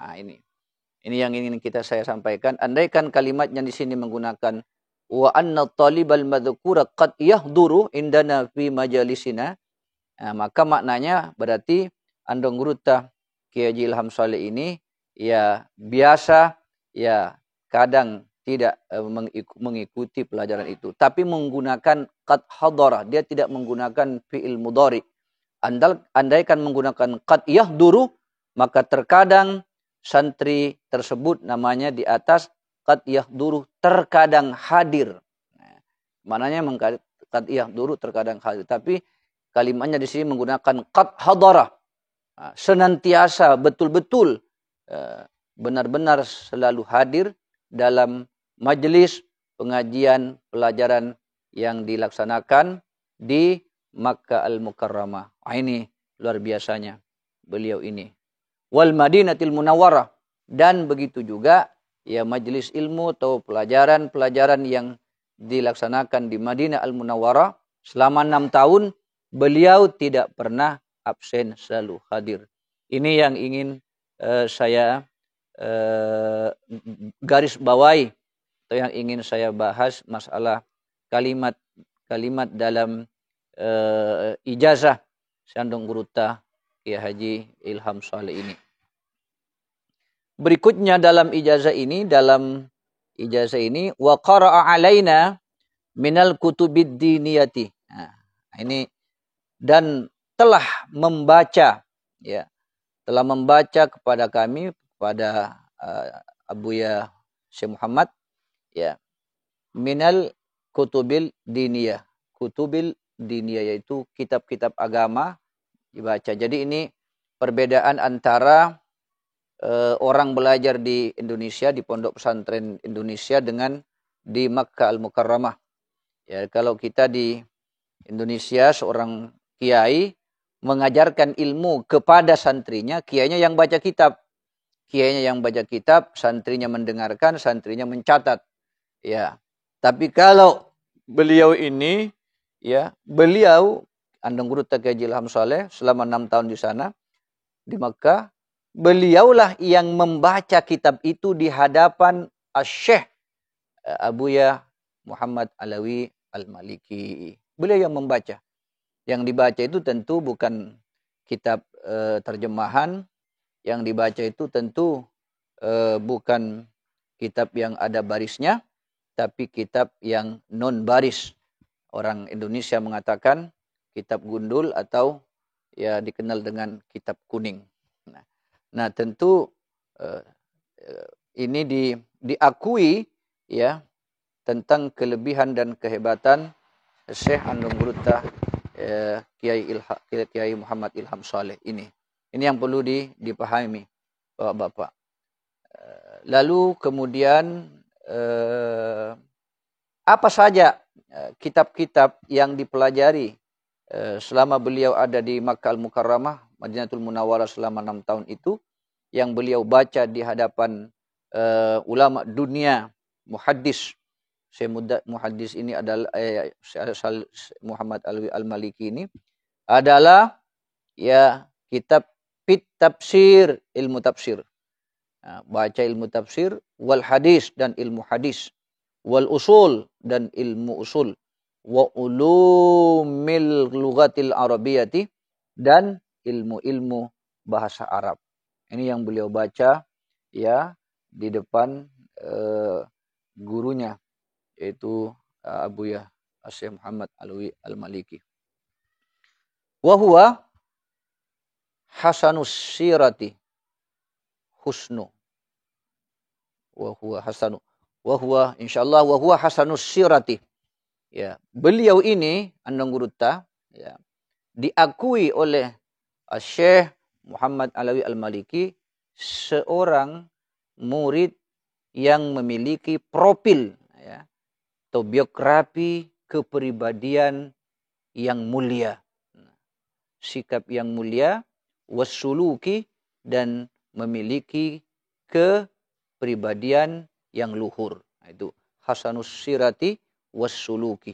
Nah, ini yang ingin saya sampaikan. Andaikan kalimatnya di sini menggunakan wa anna talibal madhkura qad yahduru indana fi majalisina. Nah, maka maknanya berarti andong guruta Kiai Haji Ilham Saleh ini ya biasa ya kadang tidak mengikuti pelajaran itu, tapi menggunakan qad hadara, dia tidak menggunakan fi'il mudhari. Andaikan menggunakan qad yahduru, maka terkadang santri tersebut namanya di atas qad yahduru, terkadang hadir. Nah, maknanya qad yahduru terkadang hadir, tapi kalimatnya di sini menggunakan qad hadara. Nah, senantiasa betul-betul benar-benar selalu hadir dalam majelis pengajian pelajaran yang dilaksanakan di Makkah Al-Mukarramah. Ini luar biasanya beliau ini. Wal Madinatil Munawwarah, dan begitu juga ya majelis ilmu atau pelajaran-pelajaran yang dilaksanakan di Madinah Al-Munawwarah selama 6 tahun beliau tidak pernah absen, selalu hadir. Ini yang ingin saya garis bawahi atau yang ingin saya bahas masalah kalimat dalam ijazah Sandung Guruta Kiai Haji Ilham Saleh ini. Berikutnya dalam ijazah ini wa qara'a alaina minal kutubid diniyati. Nah, ini dan telah membaca kepada kami, kepada Abuya Syekh Muhammad ya, minal kutubil diniyah. Kutubil diniyah yaitu kitab-kitab agama dibaca. Jadi ini perbedaan antara orang belajar di Indonesia, di pondok pesantren Indonesia dengan di Makkah Al-Mukarramah. Ya, kalau kita di Indonesia seorang kiai mengajarkan ilmu kepada santrinya, kiainya yang baca kitab. Kiainya yang baca kitab, santrinya mendengarkan, santrinya mencatat. Ya. Tapi kalau beliau ini beliau Andong Guru Kiai Haji Ilham Saleh selama 6 tahun di sana di Makkah, beliaulah yang membaca kitab itu di hadapan Asy-Syaikh Abuya Muhammad Alawi Al-Maliki. Beliau yang membaca. Yang dibaca itu tentu bukan kitab terjemahan. Yang dibaca itu tentu bukan kitab yang ada barisnya, tapi kitab yang non baris. Orang Indonesia mengatakan kitab gundul atau ya dikenal dengan kitab kuning. Nah tentu ini diakui ya tentang kelebihan dan kehebatan Syekh Andong Guruta Kiai Muhammad Ilham Saleh ini. Ini yang perlu dipahami Bapak-bapak. Lalu kemudian apa saja kitab-kitab yang dipelajari selama beliau ada di Makkah Al-Mukarramah, Madinatul Munawwarah selama 6 tahun itu, yang beliau baca di hadapan ulama dunia, muhaddis. Muhaddis ini adalah Muhammad Alawi Al-Maliki ini adalah ya kitab fit tafsir, ilmu tafsir. Nah, baca ilmu tafsir, wal hadis dan ilmu hadis, wal usul dan ilmu usul, wa ulumil lughatil arabiyyati dan ilmu-ilmu bahasa Arab. Ini yang beliau baca ya di depan gurunya, yaitu Abuya Syekh Muhammad Alawi Al-Maliki. Wa huwa hasanus sirati husnu. Wa huwa insyaallah wa huwa hasanus sirati. Ya, beliau ini Andong Guruta ya diakui oleh Syekh Muhammad Alawi Al-Maliki seorang murid yang memiliki profil ya atau biografi kepribadian yang mulia, sikap yang mulia, wasuluki dan memiliki kepribadian yang luhur. Itu hasanus sirati wasuluki.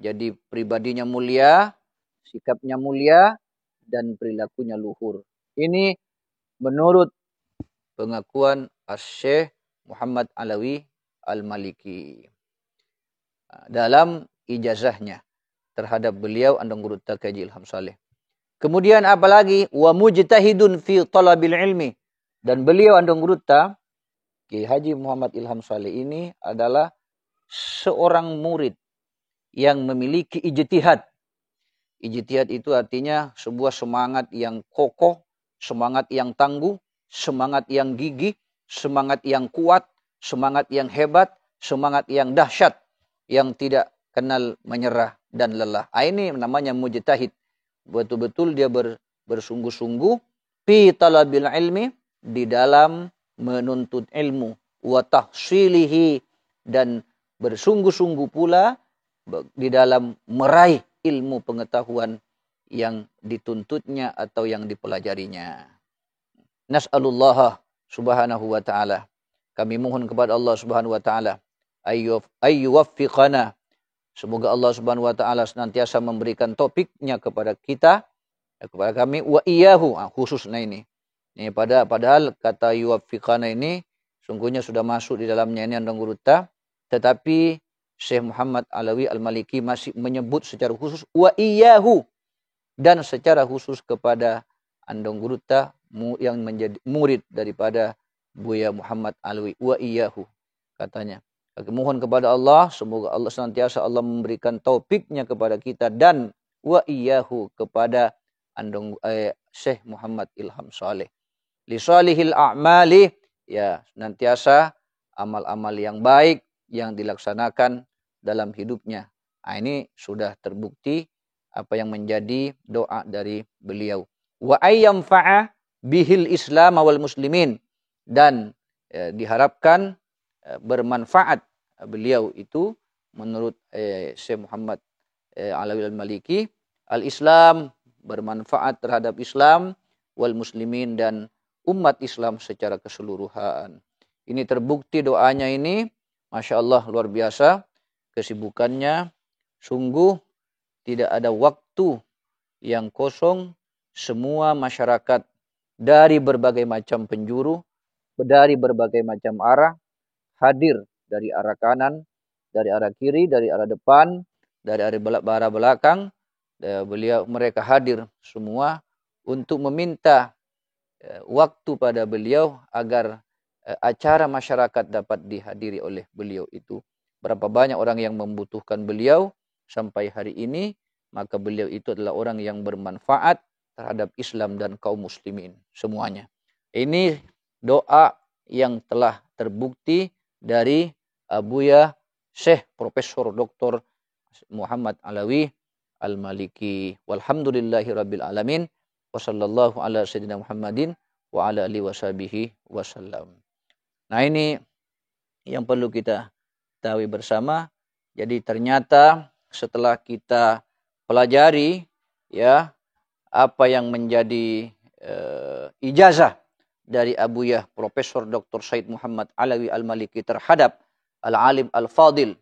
Jadi pribadinya mulia, sikapnya mulia dan perilakunya luhur. Ini menurut pengakuan Syekh Muhammad Alawi Al-Maliki dalam ijazahnya terhadap beliau Andong Gurutta Kiai Haji Ilham Saleh. Kemudian apalagi wa mujtahidun fi talabil ilmi, dan beliau Andong Gurutta Kiai Haji Muhammad Ilham Saleh ini adalah seorang murid yang memiliki ijtihad. Ijtihad itu artinya sebuah semangat yang kokoh, semangat yang tangguh, semangat yang gigih, semangat yang kuat, semangat yang hebat, semangat yang dahsyat, yang tidak kenal menyerah dan lelah. Ini namanya mujtahid. Betul-betul dia bersungguh-sungguh fi talabil ilmi, di dalam menuntut ilmu, wa tahsilihi, dan bersungguh-sungguh pula di dalam meraih ilmu pengetahuan yang dituntutnya atau yang dipelajarinya. Nas'alullah subhanahu wa ta'ala, kami mohon kepada Allah subhanahu wa ta'ala ayyuwaffiqana, semoga Allah subhanahu wa ta'ala senantiasa memberikan taufiknya kepada kita, kepada kami, wa iyyahu, khususnya ini padahal kata yuwaffiqana ini sungguhnya sudah masuk di dalamnya ini Andong Gurutta, tetapi Syekh Muhammad Alawi Al-Maliki masih menyebut secara khusus wa iyyahu, dan secara khusus kepada Andong Gurutta yang menjadi murid daripada Buya Muhammad Alawi, wa iyyahu, katanya. Mohon kepada Allah, semoga Allah senantiasa Allah memberikan taufiknya kepada kita, dan wa iyyahu kepada Syekh Muhammad Ilham Saleh. Li salihil a'mali, ya senantiasa amal-amal yang baik yang dilaksanakan dalam hidupnya. Ini sudah terbukti apa yang menjadi doa dari beliau. Wa ayyamfa'a bihil islam wal muslimin, dan diharapkan bermanfaat beliau itu menurut Syekh Muhammad Alawi Al-Maliki, al-Islam, bermanfaat terhadap Islam, wal muslimin, dan umat Islam secara keseluruhan. Ini terbukti doanya ini, Masya Allah, luar biasa kesibukannya, sungguh tidak ada waktu yang kosong. Semua masyarakat dari berbagai macam penjuru, dari berbagai macam arah, hadir dari arah kanan, dari arah kiri, dari arah depan, dari arah belakang. Mereka hadir semua untuk meminta waktu pada beliau agar acara masyarakat dapat dihadiri oleh beliau itu. Berapa banyak orang yang membutuhkan beliau sampai hari ini, maka beliau itu adalah orang yang bermanfaat terhadap Islam dan kaum muslimin semuanya. Ini doa yang telah terbukti dari Buya Syekh Profesor Dr. Muhammad Alawi Al-Maliki. Walhamdulillahi rabbil alamin. Wa sallallahu ala sayyidina Muhammadin wa ala alihi washabihi wasallam. Nah, ini yang perlu kita ketahui bersama. Jadi ternyata setelah kita pelajari ya apa yang menjadi ijazah dari Abuyah Profesor Dr. Said Muhammad Alawi Al-Maliki terhadap Al-Alim Al-Fadil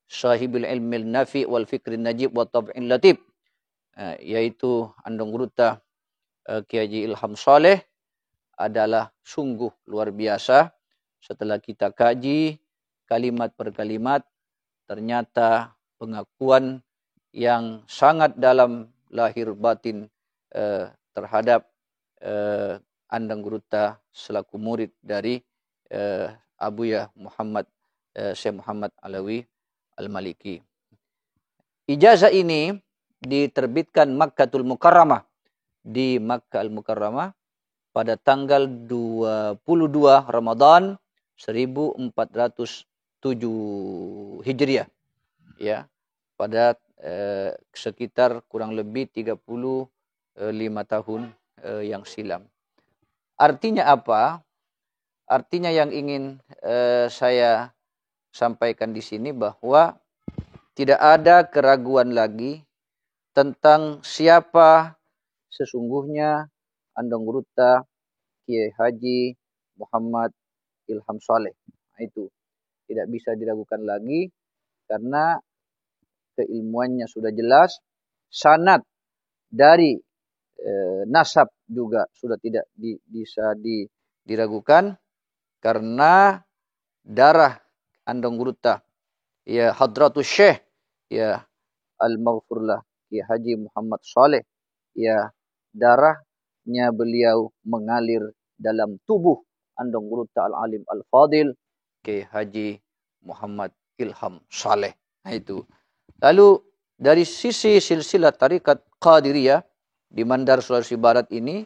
Sahibul Ilmil Nafi wal Fikrin Najib wa Tab'in Latif, yaitu Andong Gurutta Kiai Haji Ilham Saleh, adalah sungguh luar biasa. Setelah kita kaji kalimat per kalimat, ternyata pengakuan yang sangat dalam lahir batin terhadap Andong Gurutta selaku murid dari Abuyah Muhammad Syekh Muhammad Alawi Al-Maliki. Ijazah ini diterbitkan Makkatul Mukarramah, di Makkah Al-Mukarramah pada tanggal 22 Ramadan 1407 Hijriah, ya, pada sekitar kurang lebih 35 tahun yang silam. Artinya apa? Artinya yang ingin saya sampaikan di sini bahwa tidak ada keraguan lagi tentang siapa sesungguhnya Andong Gurutta Kiai Haji Muhammad Ilham Saleh. Nah, itu tidak bisa diragukan lagi karena keilmuannya sudah jelas, sanad dari nasab juga sudah tidak bisa diragukan, karena darah Andong Guruta ya Hadratus Syekh ya Al-Maghfurlah Ki Haji Muhammad Saleh ya darahnya beliau mengalir dalam tubuh Andong Guruta Al-Alim Al-Fadil Ki Haji Muhammad Ilham Saleh. Nah itu. Lalu dari sisi silsilah tarikat Qadiriyah di Mandar Sulawesi Barat ini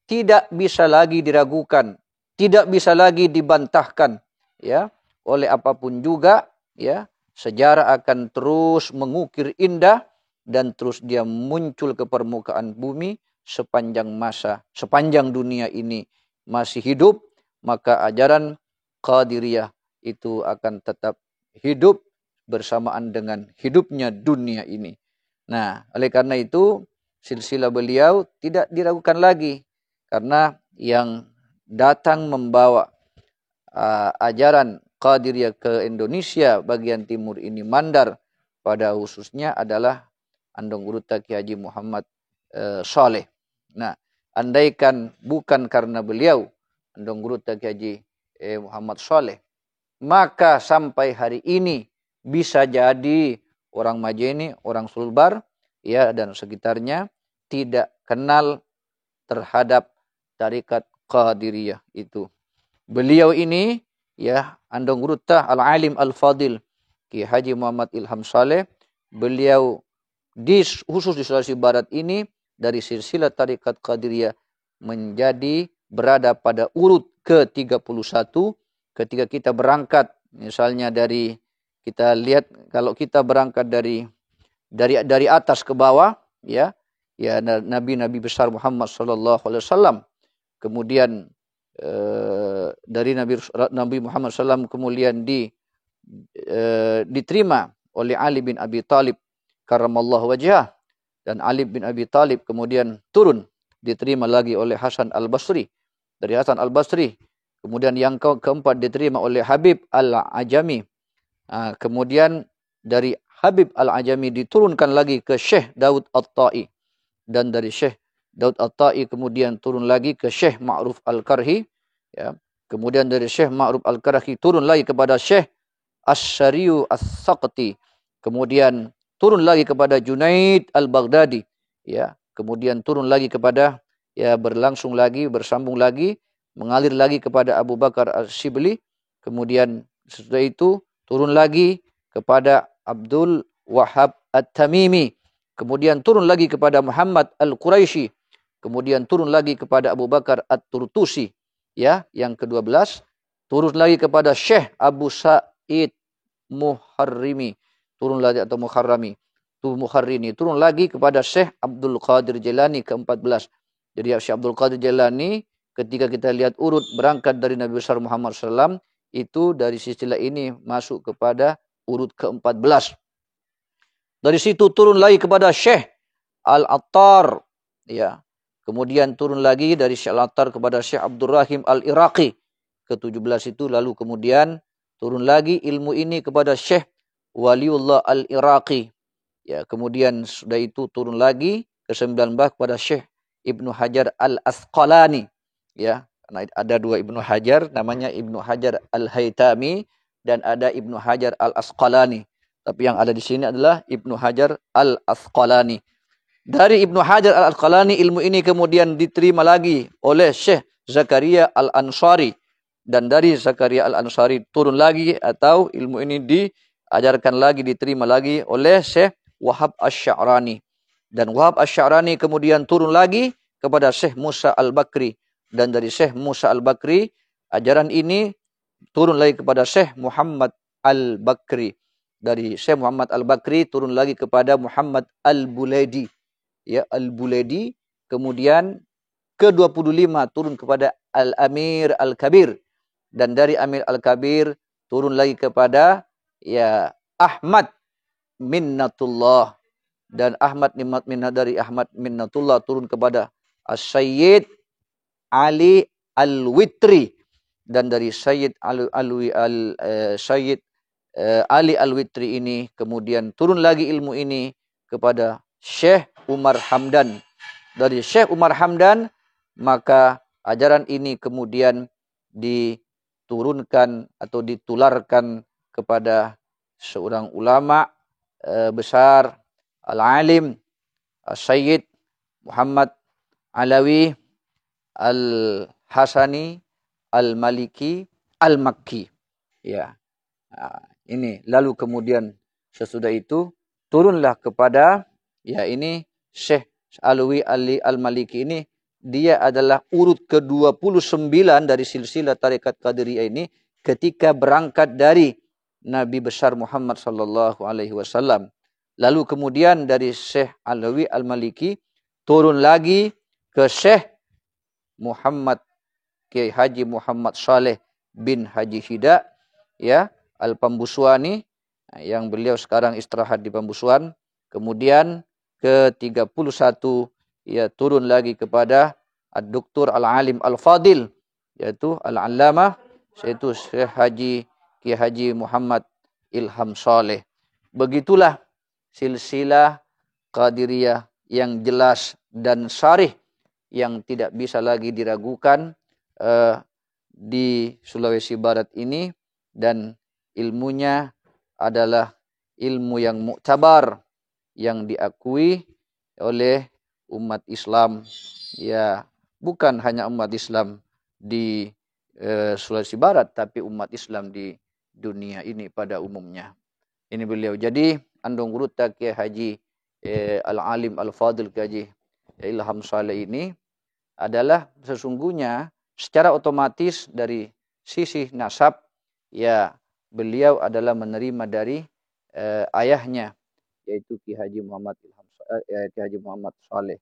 tidak bisa lagi diragukan, tidak bisa lagi dibantahkan ya oleh apapun juga ya. Sejarah akan terus mengukir indah dan terus dia muncul ke permukaan bumi sepanjang masa, sepanjang dunia ini masih hidup, maka ajaran Qadiriyah itu akan tetap hidup bersamaan dengan hidupnya dunia ini. Nah, oleh karena itu silsilah beliau tidak diragukan lagi karena yang datang membawa ajaran Qadiriyah ke Indonesia bagian timur ini Mandar pada khususnya adalah Andong Guruta Ki Haji Muhammad Saleh. Nah, andaikan bukan karena beliau Andong Guruta Ki Haji Muhammad Saleh, maka sampai hari ini bisa jadi orang Majene, orang Sulbar ya dan sekitarnya tidak kenal terhadap tarikat Qadiriyah itu. Beliau ini ya Andong Guruta Al-Alim Al-Fadil Ki Haji Muhammad Ilham Saleh, beliau khusus di Sulawesi Barat ini dari silsilah tarikat Qadiriyah menjadi berada pada urut ke-31 ketika kita berangkat misalnya dari kita lihat kalau kita berangkat dari atas ke bawah ya nabi-nabi besar Muhammad sallallahu alaihi wasallam kemudian dari Nabi Muhammad SAW kemudian diterima oleh Ali bin Abi Thalib karramallahu wajhah dan Ali bin Abi Thalib kemudian turun diterima lagi oleh Hasan Al-Basri dari Hasan Al-Basri kemudian yang keempat diterima oleh Habib Al-Ajami kemudian dari Habib Al-Ajami diturunkan lagi ke Syekh Daud At-Tai dan dari Syekh Daud At-Tai kemudian turun lagi ke Syekh Ma'ruf Al-Karhi ya. Kemudian dari Syekh Ma'ruf Al-Karhi turun lagi kepada Syekh Asy-Syari'u As-Saqti. Kemudian turun lagi kepada Junaid Al-Baghdadi ya. Kemudian turun lagi kepada ya berlangsung lagi bersambung lagi mengalir lagi kepada Abu Bakar As-Shibli. Kemudian setelah itu turun lagi kepada Abdul Wahhab At-Tamimi. Kemudian turun lagi kepada Muhammad Al-Quraisy. Kemudian turun lagi kepada Abu Bakar At-Turtusi. Ya, yang ke-12 turun lagi kepada Syekh Abu Sa'id Muharrimi. Turun lagi atau Muharrami. Muharrini. Turun lagi kepada Syekh Abdul Qadir Jailani ke-14. Jadi Syekh Abdul Qadir Jailani ketika kita lihat urut berangkat dari Nabi besar Muhammad SAW itu dari silsilah ini masuk kepada urut ke-14. Dari situ turun lagi kepada Syekh Al-Attar ya. Kemudian turun lagi dari Syekh Al-Attar kepada Syekh Abdul Rahim Al-Iraqi ke-17 itu lalu kemudian turun lagi ilmu ini kepada Syekh Waliullah Al-Iraqi. Ya, kemudian sudah itu turun lagi ke-19 kepada Syekh Ibnu Hajar Al-Asqalani ya. Nah, ada dua Ibnu Hajar namanya Ibnu Hajar Al-Haytami dan ada Ibnu Hajar Al-Asqalani. Tapi yang ada di sini adalah Ibnu Hajar Al-Asqalani. Dari Ibnu Hajar Al-Asqalani ilmu ini kemudian diterima lagi oleh Syekh Zakaria Al-Ansari. Dan dari Zakaria Al-Ansari turun lagi atau ilmu ini diajarkan lagi, diterima lagi oleh Syekh Wahab Asy-Sya'rani. Dan Wahab Asy-Sya'rani kemudian turun lagi kepada Syekh Musa Al-Bakri. Dan dari Syekh Musa Al-Bakri ajaran ini turun lagi kepada Syekh Muhammad Al-Bakri. Dari Syekh Muhammad Al-Bakri turun lagi kepada Muhammad Al-Bulaidi. Ya, Al-Bulaidi. Kemudian ke-25 turun kepada Al-Amir Al-Kabir. Dan dari Amir Al-Kabir turun lagi kepada ya Ahmad Minnatullah. Dan Ahmad dari Ahmad Minnatullah turun kepada As-Sayyid Ali Al-Witri. Dan dari Sayyid Sayyid Ali Al-Witri ini kemudian turun lagi ilmu ini kepada Syekh Umar Hamdan. Dari Syekh Umar Hamdan maka ajaran ini kemudian diturunkan atau ditularkan kepada seorang ulama besar, al-alim, Sayyid Muhammad Alawi Al-Hasani Al-Maliki Al-Makki. Ya. Ini lalu kemudian sesudah itu turunlah kepada ini Syekh Alawi Ali Al-Maliki ini, dia adalah urut ke-29 dari silsilah tarekat Qadiriyah ini ketika berangkat dari Nabi besar Muhammad sallallahu alaihi wasallam. Lalu kemudian dari Syekh Alawi Al-Maliki turun lagi ke Syekh Muhammad Kiai Haji Muhammad Saleh bin Haji Hida Al-Pambusuani, yang beliau sekarang istirahat di Pambusuan. Kemudian ke-31 turun lagi kepada Ad-Doktor Al-Alim Al-Fadil, yaitu Al-Allamah, yaitu Syekh Kiai Haji Muhammad Ilham Saleh. Begitulah silsilah Qadiriyah yang jelas dan sharih, yang tidak bisa lagi diragukan di Sulawesi Barat ini, dan ilmunya adalah ilmu yang muktabar, yang diakui oleh umat Islam, bukan hanya umat Islam di Sulawesi Barat, tapi umat Islam di dunia ini pada umumnya. Ini beliau. Jadi andong guruta Kiai Haji Al-Alim Al-Fadil Kiai Ilham Saleh ini adalah sesungguhnya secara otomatis dari sisi nasab, beliau adalah menerima dari ayahnya, yaitu Kiai Haji Muhammad Saleh.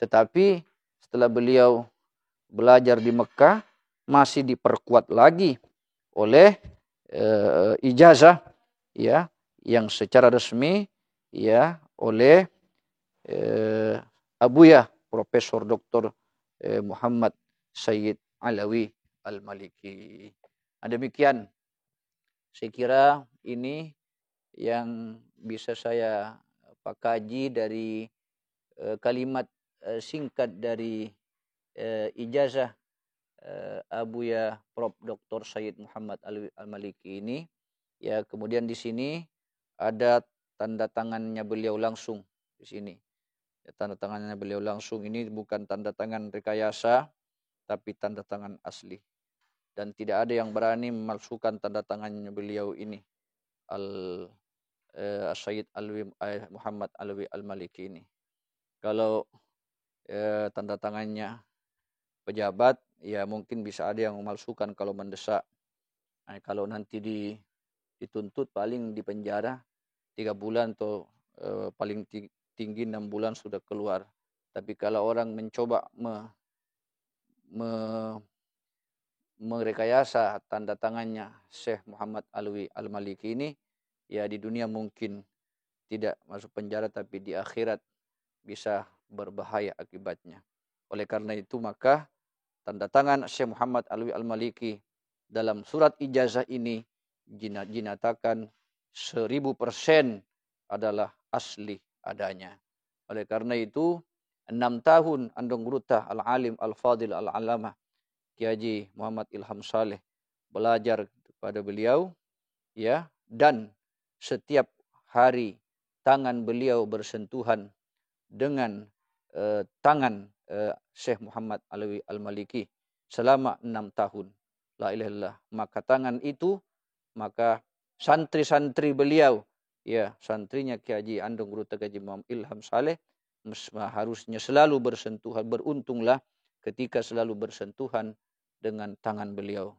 Tetapi setelah beliau belajar di Mekah, masih diperkuat lagi oleh ijazah yang secara resmi oleh Abuya Profesor Dr. Muhammad Sayyid Alawi Al-Maliki. Demikian saya kira ini yang bisa saya pakaji dari kalimat singkat dari ijazah Abuya Prof. Dr. Sayyid Muhammad Alawi Al-Maliki ini. Kemudian di sini ada tanda tangannya beliau langsung di sini. Tanda tangannya beliau langsung ini bukan tanda tangan rekayasa, tapi tanda tangan asli. Dan tidak ada yang berani memalsukan tanda tangannya beliau ini, Sayyid Muhammad Alawi Al-Maliki ini. Kalau tanda tangannya pejabat, mungkin bisa ada yang memalsukan kalau mendesak. Kalau nanti dituntut paling di penjara 3 bulan atau paling tinggi 6 bulan sudah keluar. Tapi kalau orang mencoba merekayasa tanda tangannya Syekh Muhammad Alawi Al-Maliki ini, di dunia mungkin tidak masuk penjara, tapi di akhirat bisa berbahaya akibatnya. Oleh karena itu maka tanda tangan Syekh Muhammad Alawi Al-Maliki dalam surat ijazah ini dinyatakan 1000% adalah asli adanya. Oleh karena itu 6 tahun andong guruta Al-Alim Al-Fadil Al-Alamah Kiai Haji Muhammad Ilham Saleh belajar kepada beliau, dan setiap hari tangan beliau bersentuhan dengan tangan Syekh Muhammad Alawi Al-Maliki selama 6 tahun. La ilaha illallah. Maka tangan itu, maka santri-santri beliau, santrinya Kiai Haji andong guruta Kiai Muhammad Ilham Saleh harusnya selalu bersentuhan, beruntunglah ketika selalu bersentuhan dengan tangan beliau.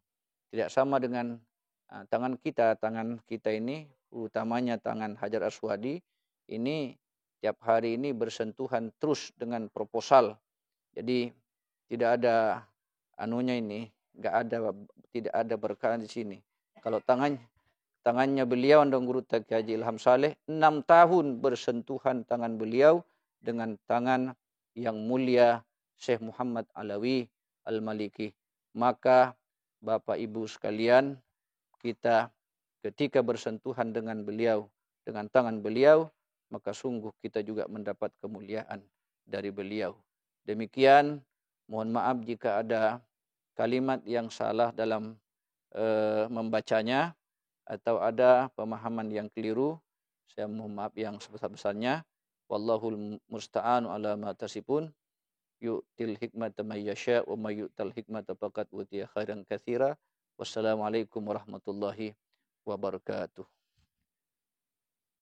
Tidak sama dengan tangan kita ini, utamanya tangan Hajar Aswadi ini tiap hari ini bersentuhan terus dengan proposal. Jadi tidak ada tidak ada berkah di sini. Kalau tangannya beliau andong guruta Kiai Haji Ilham Saleh 6 tahun bersentuhan tangan beliau dengan tangan yang mulia Syekh Muhammad Alawi Al-Maliki. Maka Bapak Ibu sekalian, kita ketika bersentuhan dengan beliau, dengan tangan beliau, maka sungguh kita juga mendapat kemuliaan dari beliau. Demikian, mohon maaf jika ada kalimat yang salah dalam membacanya atau ada pemahaman yang keliru, saya mohon maaf yang sebesar-besarnya. Wallahul musta'anu ala ma tasifun. Yu'til hikmata may yasha' wa may yu'tal hikmata faqad utiya khairan katsira. Wassalamualaikum warahmatullahi wabarakatuh.